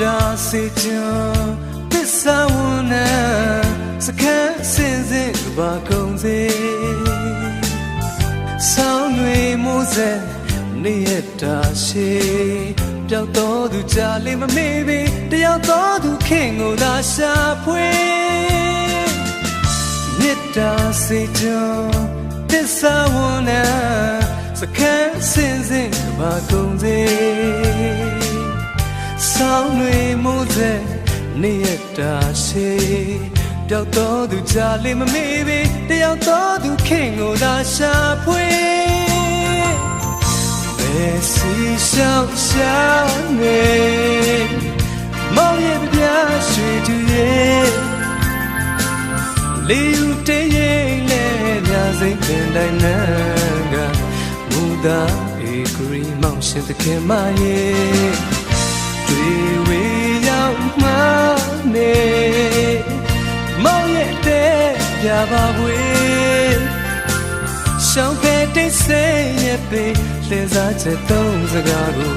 တာစေချံသစ္စာဝန်နံစခန်းစင်စစ်ကဘာကုန်စေဆောင်းတွေမိုးစဲနေရတာရှိပျောက်တော်သူကြာလေးမမေ့ပြီတယောက်တော်သူခင်ကိုသာရှာဖွေမေတ္တာစေချံသစ္စာဝန်နံစခန်းစင်စစ်ကဘာကုန်စေဆောင်းတွေမိုးစဲနေရတာရှိပျောက်တော်သူကြာလေးမမေ့ပြီတယောက်တော်သူခင်ကိုသာရှာဖွေစီရှောက်ရှာနေမောင်ရဲ့ပြားရွှေတူရဲ့လေယူတေးရဲ့လဲညစိတ်ပင်တိုင်းနန်းကမူသားဧကရီမောင်ရှင်သခင်မရဲ့တွေ့ဝေရောက်မှနေမောင်ရဲ့တဲ့ပြပါဝေးရှောင်းဖဲတိတ်ဆိတ်ရဲ့ပေလေစားချက်သုံးစကားကို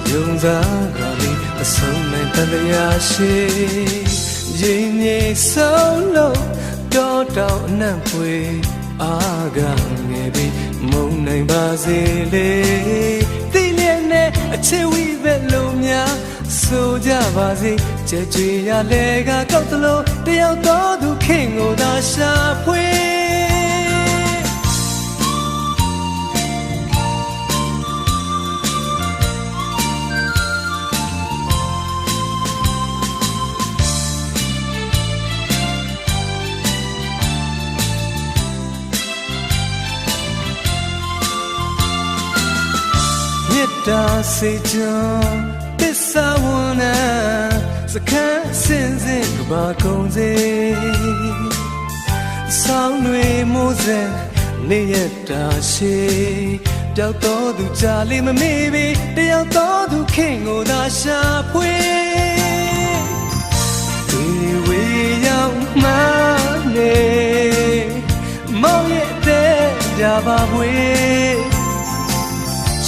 ယုံစားကလေးအဆုံးနဲ့တတရားရှိရင်မြေဆုံးလို့တော့တောင်းအနံ့ပွေအားကငယ်ပြီးမုံနိုင်ပါစေလေတိလျက်နဲ့အချစ်ဝိပဲလို့များဆိုကြပါစေကြွကြွရလဲကကောက်တလို့တယောက်တော်သူခင်ကိုသာရှာဖွေမေတ္တာစေချံသစ္စာဝန်နံစခန်းစင်စစ်ကဘာကုန်စေဆောင်းတွေမိုးစဲနေရတာရှိပျောက်တော်သူကြာလေးမမေ့ပြီတယောက်တော်သူခင်ကိုသာရှာဖွေဒီဝေရောက်မှနေမောင်ရဲ့တဲ့ပြပါဝေး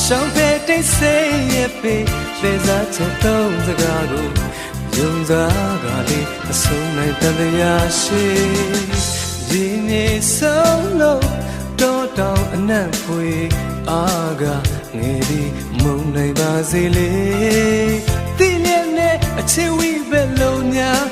ရှောင်းဖဲတိတ်ဆိတ်ရဲ့ပေလေစားချက်သုံးစကားကိုယုံစားကလေးအဆုံးနိုင်တတရားရှိရင်မြေဆုံးလို့တော့တောင်းအနံ့ဖွေအားကငယ်ပြီးမုံနိုင်ပါစေလေတိလျက်နဲ့အချစ်ဝိပဲလို့များ